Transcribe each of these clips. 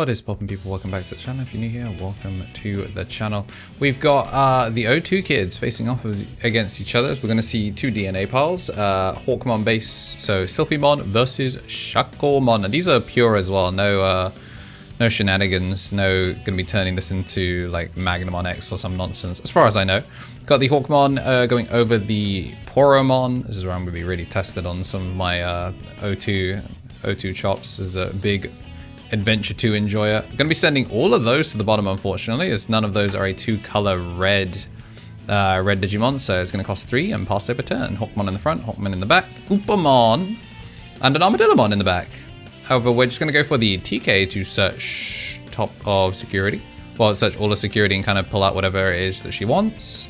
What is poppin', people? Welcome back to the channel. If you're new here, welcome to the channel. We've got the O2 kids facing off against each other. So we're going to see two DNA piles, Hawkmon base, so Silphymon versus Shakkoumon. And these are pure as well, no shenanigans, no going to be turning this into like Magnamon X or some nonsense, as far as I know. Got the Hawkmon going over the Poromon. This is where I'm going to be really tested on some of my O2 chops as a big Adventure 2 enjoyer. I'm going to be sending all of those to the bottom, unfortunately, as none of those are a two-color red Digimon, so it's going to cost 3 and pass over turn. Hawkmon in the front, Hawkmon in the back, Oopamon, and an Armadillomon in the back. However, we're just going to go for the TK to search top of security. Well, search all the security and kind of pull out whatever it is that she wants.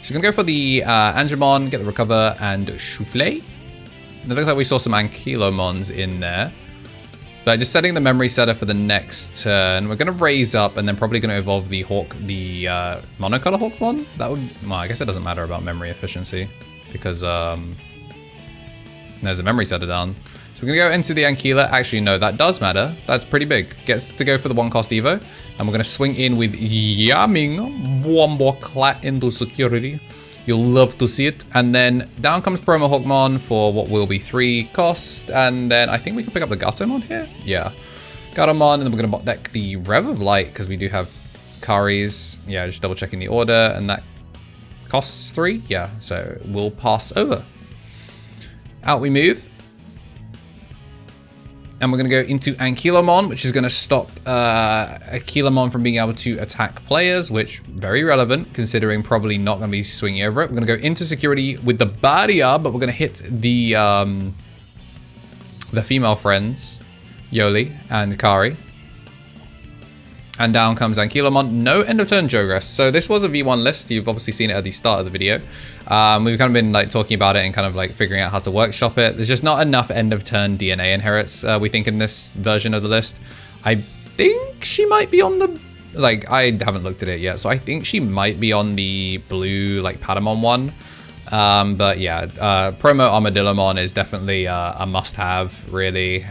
She's going to go for the Angemon, get the Recover, and Souffle. It looks like we saw some Ankylomons in there. But just setting the memory setter for the next turn, we're going to raise up and then probably going to evolve the monocolor Hawkmon. That would, well, I guess it doesn't matter about memory efficiency because there's a memory setter down. So we're going to go into the Ankyla. Actually, no, that does matter. That's pretty big. Gets to go for the 1-cost Evo. And we're going to swing in with Yamming Wombo Clat into security. You'll love to see it. And then down comes Promo Hawkmon for what will be 3 cost. And then I think we can pick up the Gatomon here. Yeah. Gatomon, and then we're going to bot deck the Rev of Light because we do have Karis. Yeah, just double checking the order. And that costs 3. Yeah, so we'll pass over. Out we move. And we're going to go into Ankylomon, which is going to stop Ankylomon from being able to attack players, which very relevant, considering probably not going to be swinging over it. We're going to go into security with the Barrier, but we're going to hit the female friends, Yoli and Kari. And down comes Ankylomon. No end of turn Jogress. So this was a V1 list. You've obviously seen it at the start of the video. We've kind of been like talking about it and kind of like figuring out how to workshop it. There's just not enough end of turn DNA inherits, we think, in this version of the list. I think she might be on the, like, I haven't looked at it yet, so I think she might be on the blue, like, Patamon one. But yeah, Promo Armadillomon is definitely a must-have, really.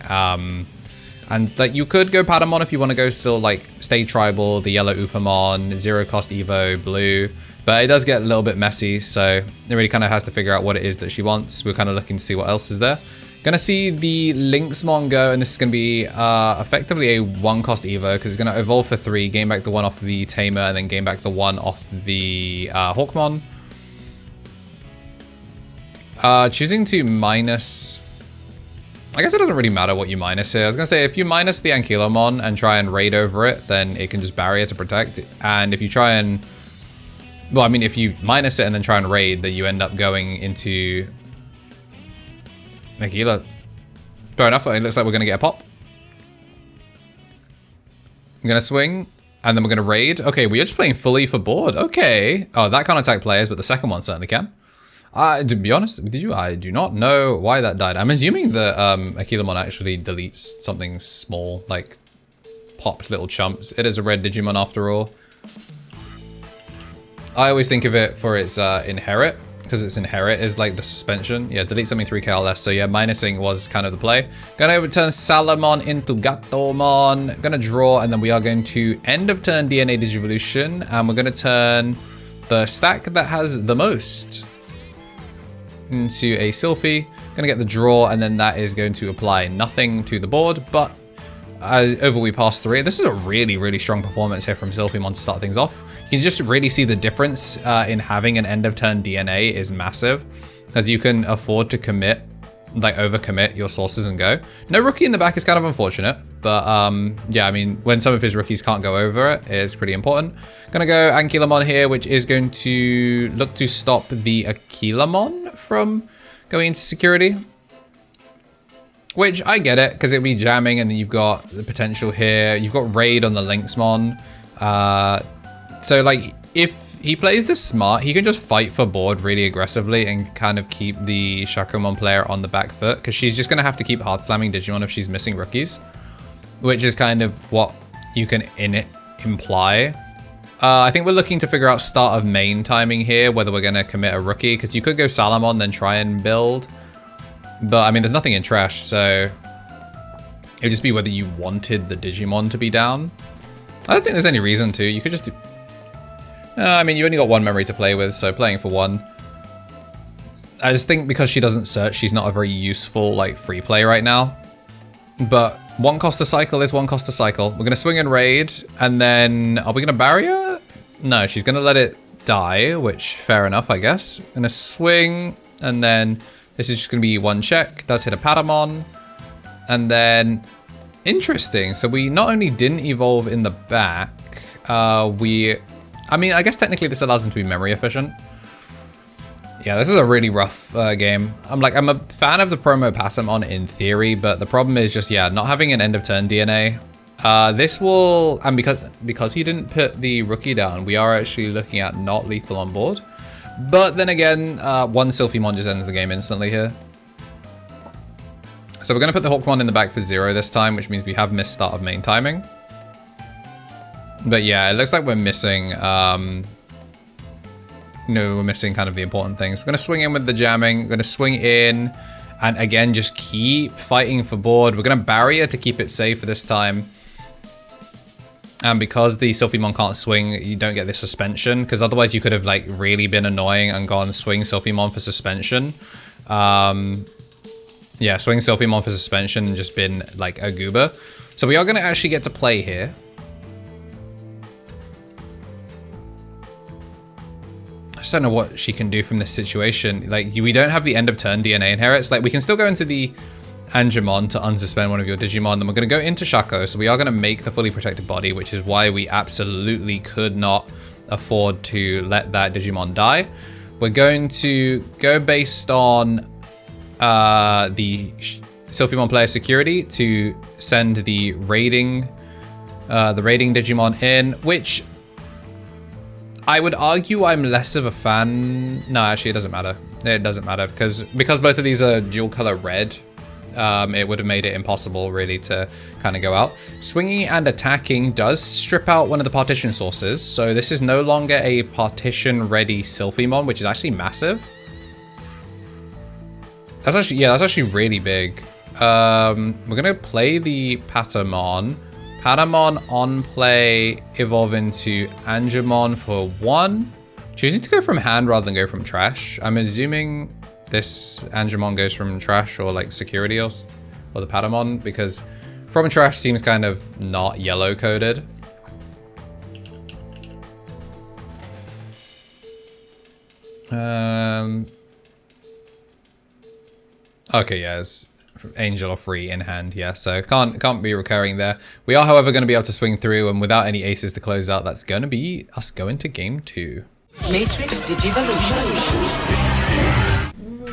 And like you could go Patamon if you want to go still like stay tribal, the yellow Oopamon, 0-cost Evo, blue. But it does get a little bit messy, so it really kind of has to figure out what it is that she wants. We're kind of looking to see what else is there. Gonna see the Lynxmon go, and this is gonna be effectively a 1-cost Evo because it's gonna evolve for 3, gain back the 1 off the Tamer, and then gain back the 1 off the Hawkmon. Choosing to minus. I guess it doesn't really matter what you minus here. I was going to say, if you minus the Ankylomon and try and raid over it, then it can just barrier to protect. And if you try and... Well, I mean, if you minus it and then try and raid, then you end up going into... Ankyla. Fair enough. It looks like we're going to get a pop. I'm going to swing, and then we're going to raid. Okay, we're just playing fully for board. Okay. Oh, that can't attack players, but the second one certainly can. To be honest, I do not know why that died. I'm assuming that Ankylomon actually deletes something small, like pops little chumps. It is a red Digimon after all. I always think of it for its inherit, because its inherit is like the suspension. Yeah, delete something 3k or less. So yeah, minusing was kind of the play. Gonna overturn Salamon into Gatomon. Gonna draw, and then we are going to end of turn DNA Digivolution, and we're gonna turn the stack that has the most into a Silphy. Gonna get the draw, and then that is going to apply nothing to the board, but over we pass 3. This is a really, really strong performance here from Silphymon to start things off. You can just really see the difference in having an end of turn DNA is massive, as you can afford to commit, like overcommit your sources and go. No rookie in the back is kind of unfortunate, but yeah, I mean, when some of his rookies can't go over it, it's pretty important. Gonna go Ankylomon here, which is going to look to stop the Ankylomon from going into security. Which, I get it, because it'll be jamming, and then you've got the potential here. You've got raid on the Lynxmon. So, like, if he plays this smart, he can just fight for board really aggressively and kind of keep the Shakkoumon player on the back foot, because she's just going to have to keep hard slamming Digimon if she's missing rookies, which is kind of what you can imply. I think we're looking to figure out start of main timing here, whether we're going to commit a rookie, because you could go Salamon, then try and build. But, I mean, there's nothing in trash, so It would just be whether you wanted the Digimon to be down. I don't think there's any reason to. You could just do... I mean, you only got one memory to play with, so playing for one. I just think because she doesn't search, she's not a very useful, like, free play right now. But one cost to cycle is one cost to cycle. We're going to swing and raid, and then... Are we going to barrier her? No, she's going to let it die, which, fair enough, I guess. Going to swing, and then this is just going to be one check. Does hit a Patamon. And then... Interesting. So we not only didn't evolve in the back, I mean, I guess technically this allows them to be memory efficient. Yeah, this is a really rough game. I'm a fan of the promo Patamon in theory, but the problem is just, yeah, not having an end of turn DNA. This will, and because he didn't put the rookie down, we are actually looking at not lethal on board. But then again, one Silphymon just ends the game instantly here. So we're going to put the Hawkmon in the back for 0 this time, which means we have missed start of main timing. But yeah, it looks like we're missing, we're missing kind of the important things. We're going to swing in with the jamming. We're going to swing in and again, just keep fighting for board. We're going to barrier to keep it safe for this time. And because the Silphymon can't swing, you don't get this suspension, because otherwise you could have like really been annoying and gone swing Silphymon for suspension. Yeah, swing Silphymon for suspension and just been like a goober. So we are going to actually get to play here. I just don't know what she can do from this situation. Like, we don't have the end of turn DNA inherits. Like, we can still go into the Angemon to unsuspend one of your Digimon. Then we're going to go into Shakko. So we are going to make the fully protected body, which is why we absolutely could not afford to let that Digimon die. We're going to go based on the Silphymon player security to send the raiding Digimon in, which I would argue I'm less of a fan. No, actually, it doesn't matter. It doesn't matter because both of these are dual color red. It would have made it impossible really to kind of go out. Swinging and attacking does strip out one of the partition sources, so this is no longer a partition ready Silphymon, which is actually massive. That's actually really big. We're gonna play the Patamon. Patamon on play, evolve into Angemon for 1. Choosing to go from hand rather than go from trash. I'm assuming this Angemon goes from trash or like security or the Patamon, because from trash seems kind of not yellow coded. Okay, yeah, it's Angel or Free in hand, yeah, so can't be recurring there. We are, however, going to be able to swing through, and without any aces to close out, that's going to be us going to game 2. Matrix Digivolution.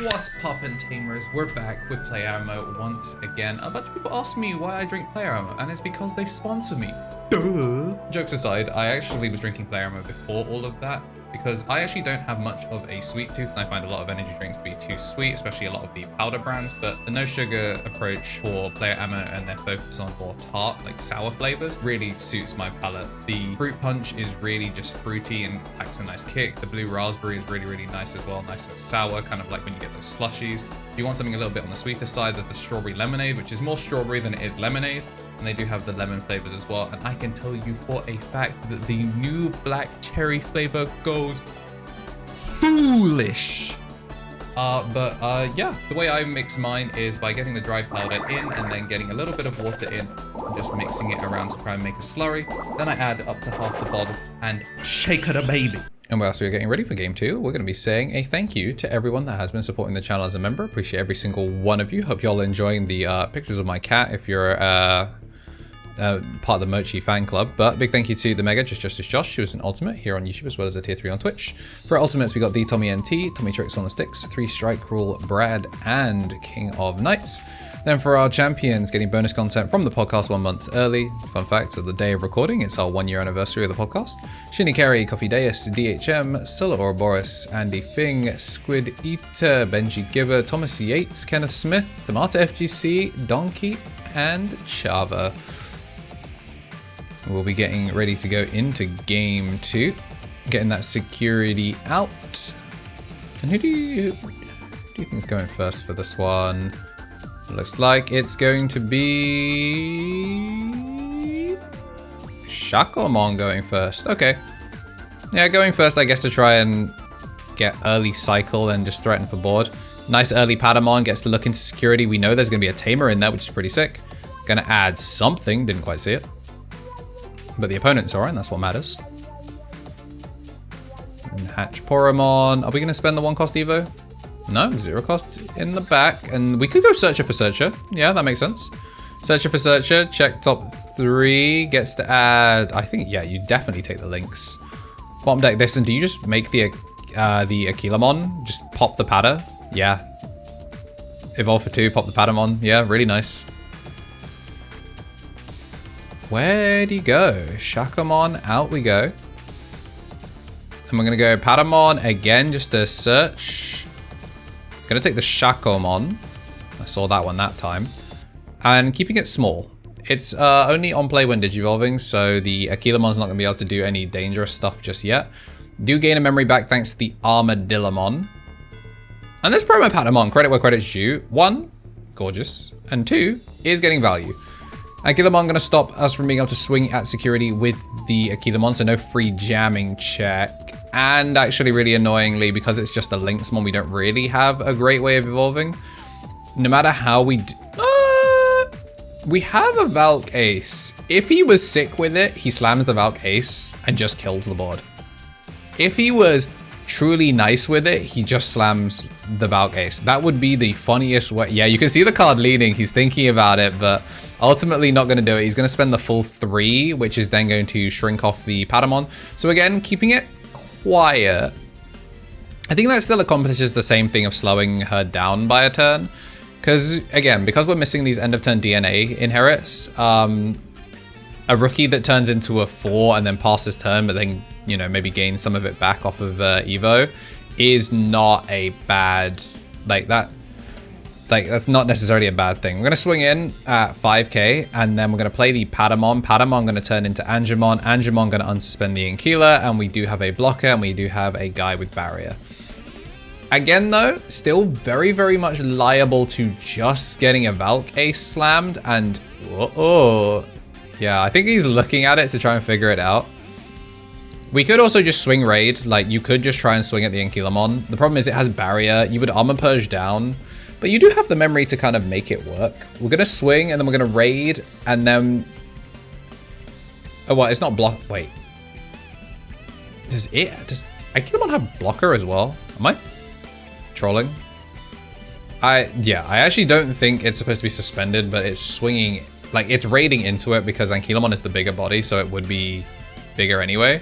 What's poppin', Tamers? We're back with Play Armour once again. A bunch of people ask me why I drink Play Armour, and it's because they sponsor me. Duh! Jokes aside, I actually was drinking Play Armour before all of that, because I actually don't have much of a sweet tooth, and I find a lot of energy drinks to be too sweet, especially a lot of the powder brands, but the no sugar approach for Player Ammo and their focus on more tart, like sour flavors, really suits my palate. The fruit punch is really just fruity and packs a nice kick. The blue raspberry is really, really nice as well, nice and sour, kind of like when you get those slushies. If you want something a little bit on the sweeter side, there's the strawberry lemonade, which is more strawberry than it is lemonade. And they do have the lemon flavors as well. And I can tell you for a fact that the new black cherry flavor goes foolish. Yeah, the way I mix mine is by getting the dry powder in and then getting a little bit of water in and just mixing it around to try and make a slurry. Then I add up to half the bottle and shake it a baby. And whilst we're getting ready for game 2, we're going to be saying a thank you to everyone that has been supporting the channel as a member. Appreciate every single one of you. Hope you're all enjoying the pictures of my cat if you're part of the Mochi fan club. But big thank you to the Mega Justice Josh, who is an ultimate here on YouTube as well as a tier 3 on Twitch. For our ultimates, we got the Tommy NT, Tommy Tricks on the Sticks, 3 Strike Rule, Brad, and King of Knights. Then for our champions, getting bonus content from the podcast 1 month early. Fun fact, of the day of recording, it's our 1-year anniversary of the podcast. Shinikari, Coffee Deus, DHM, Silla Ouroboros, Andy Fing, Squid Eater, Benji Giver, Thomas Yates, Kenneth Smith, Tomato FGC, Donkey, and Chava. We'll be getting ready to go into game 2, getting that security out. And who do you think is going first for this one? Looks like it's going to be Shakkoumon going first. Okay. Yeah, going first, I guess, to try and get early cycle and just threaten for board. Nice early Patamon, gets to look into security. We know there's going to be a tamer in there, which is pretty sick. Gonna add something, didn't quite see it. But the opponent's alright, and that's what matters. And hatch Poromon. Are we gonna spend the 1-cost Evo? No, 0 cost in the back. And we could go Searcher for Searcher. Yeah, that makes sense. Searcher for Searcher, check top 3, gets to add, I think, yeah, you definitely take the links. Bottom deck this, and do you just make the Akilamon? Just pop the Pada? Yeah. Evolve for 2, pop the Patamon. Yeah, really nice. Where'd he go? Shakkoumon, out we go. And we're gonna go Patamon again, just to search. Gonna take the Shakkoumon. I saw that one that time. And keeping it small. It's only on play when Digivolving, so the Akilamon's not gonna be able to do any dangerous stuff just yet. Do gain a memory back thanks to the Armadillamon. And this promo Patamon, credit where credit's due. 1, gorgeous. And 2, is getting value. Akilamon gonna stop us from being able to swing at security with the Akilamon, so no free jamming check. And actually really annoyingly, because it's just a Lynxmon, we don't really have a great way of evolving. No matter how we do... we have a Valk Ace. If he was sick with it, he slams the Valk Ace and just kills the board. If he was truly nice with it, he just slams the Valk Ace. That would be the funniest way. Yeah, you can see the card leaning. He's thinking about it, but ultimately not going to do it. He's going to spend the full 3, which is then going to shrink off the Patamon. So again, keeping it quiet. I think that still accomplishes the same thing of slowing her down by a turn. Because, again, because we're missing these end-of-turn DNA inherits, a rookie that turns into a 4 and then passes turn, but then, you know, maybe gains some of it back off of Evo, is not a bad, that's not necessarily a bad thing. We're going to swing in at 5k, and then we're going to play the Patamon. Patamon going to turn into Angemon. Angemon going to unsuspend the Inkila, and we do have a blocker, and we do have a guy with barrier. Again, though, still very, very much liable to just getting a Valk Ace slammed, and yeah, I think he's looking at it to try and figure it out. We could also just swing raid, like you could just try and swing at the Ankylamon. The problem is it has barrier, you would armor purge down, but you do have the memory to kind of make it work. We're gonna swing and then we're gonna raid and then... Oh, well, it's not block, wait. Does Ankylamon have blocker as well? Am I trolling? Yeah, I actually don't think it's supposed to be suspended, but it's swinging, like it's raiding into it because Ankylamon is the bigger body, so it would be bigger anyway.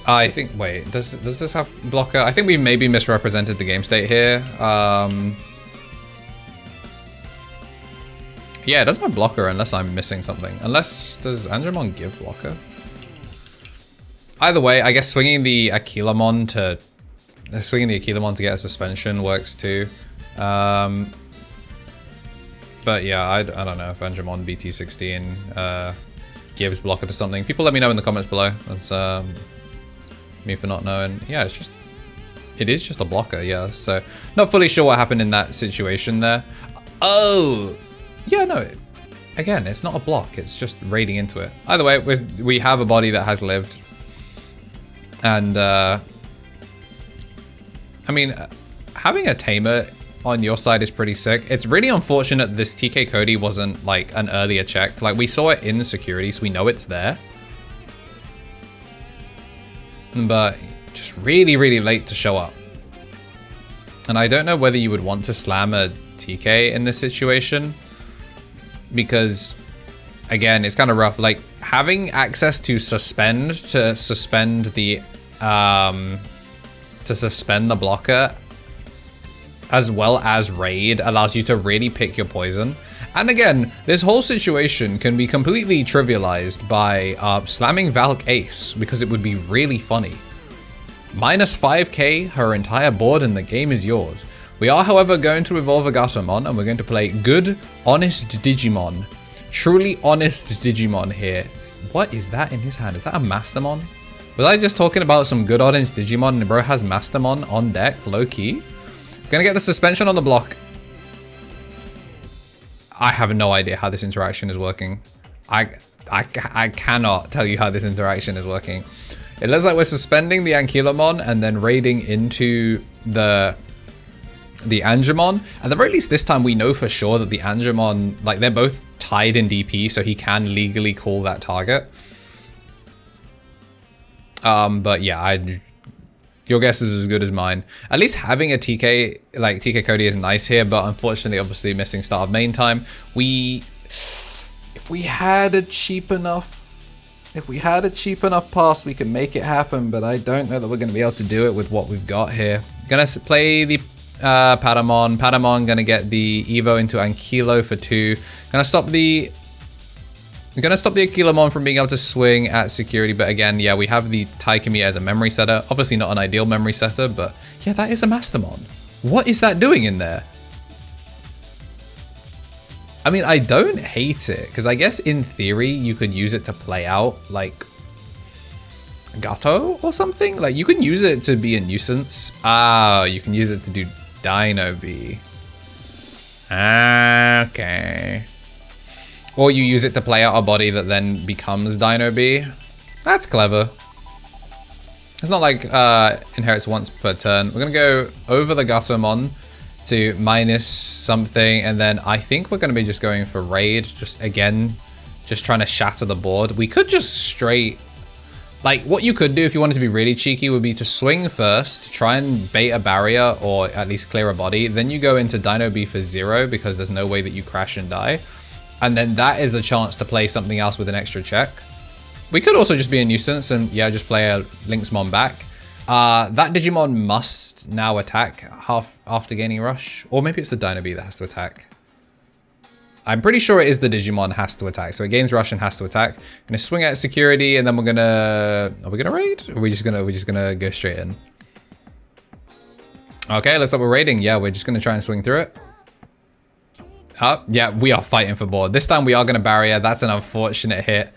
I think, wait, does this have blocker? I think we maybe misrepresented the game state here. Yeah, it doesn't have blocker unless I'm missing something. Unless, does Angemon give blocker? Either way, I guess swinging the Akilamon to get a suspension works too. But yeah, I don't know if Angemon BT16 gives blocker to something. People let me know in the comments below. That's me for not knowing. Yeah, it is just a blocker, yeah. So not fully sure what happened in that situation there. Oh, yeah, no. Again, it's not a block. It's just raiding into it. Either way, we have a body that has lived. And, I mean, having a tamer on your side is pretty sick. It's really unfortunate this TK Cody wasn't, like, an earlier check. Like, we saw it in the security, so we know it's there. But just really, really late to show up. And I don't know whether you would want to slam a TK in this situation. Because, again, it's kind of rough. Like, having access to suspend the blocker as well as raid allows you to really pick your poison. And again, this whole situation can be completely trivialized by slamming Valk Ace because it would be really funny. Minus 5k her entire board and the game is yours. We are, however, going to evolve a Gatomon and we're going to play good, honest Digimon. Truly honest Digimon here. What is that in his hand? Is that a Mastermon? Was I just talking about some good, honest Digimon and bro has Mastermon on deck, low key? Gonna get the suspension on the block. I have no idea how this interaction is working. I cannot tell you how this interaction is working. It looks like we're suspending the Ankylomon and then raiding into the Angemon. At the very least this time we know for sure that the Angemon, like they're both tied in DP, so he can legally call that target. But yeah, your guess is as good as mine. At least having a TK, like TK Cody is nice here, but unfortunately, obviously missing start of main time. If we had a cheap enough pass, we can make it happen, but I don't know that we're going to be able to do it with what we've got here. Gonna play the Patamon. Patamon gonna get the Evo into Ankylo for 2. Gonna stop the Ankylomon from being able to swing at security, but again, yeah, we have the Taikami as a memory setter. Obviously not an ideal memory setter, but yeah, that is a Mastermon. What is that doing in there? I mean, I don't hate it, because I guess in theory, you could use it to play out, like, Gato or something? Like, you can use it to be a nuisance. Ah, you can use it to do Dino B. Okay. Or you use it to play out a body that then becomes Dino B. That's clever. It's not like inherits once per turn. We're going to go over the Gatomon to minus something, and then I think we're going to be just going for raid. Just again, just trying to shatter the board. We could just straight... Like, what you could do if you wanted to be really cheeky would be to swing first, try and bait a barrier, or at least clear a body. Then you go into Dino B for 0, because there's no way that you crash and die. And then that is the chance to play something else with an extra check. We could also just be a nuisance and, yeah, just play a Lynxmon back. That Digimon must now attack half after gaining Rush. Or maybe it's the Dino B that has to attack. I'm pretty sure it is the Digimon has to attack. So it gains Rush and has to attack. Gonna swing at security, and then we're gonna... Are we gonna raid? Or are we just gonna go straight in? Okay, looks like we're raiding. Yeah, we're just gonna try and swing through it. Yeah, we are fighting for board. This time we are gonna barrier. That's an unfortunate hit.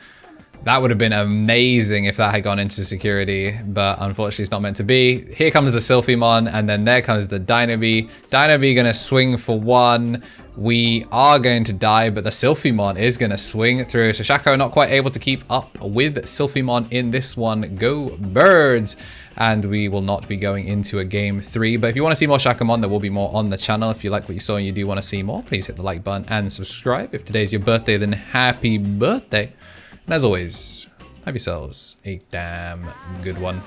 That would have been amazing if that had gone into security, but unfortunately it's not meant to be. Here comes the Silphymon, and then there comes the Dino B. Dino B gonna swing for 1. We are going to die, but the Silphymon is gonna swing through. So Shakko not quite able to keep up with Silphymon in this one. Go Birds! And we will not be going into a game 3. But if you want to see more Shakkoumon, there will be more on the channel. If you like what you saw and you do want to see more, please hit the like button and subscribe. If today's your birthday, then happy birthday. And as always, have yourselves a damn good one.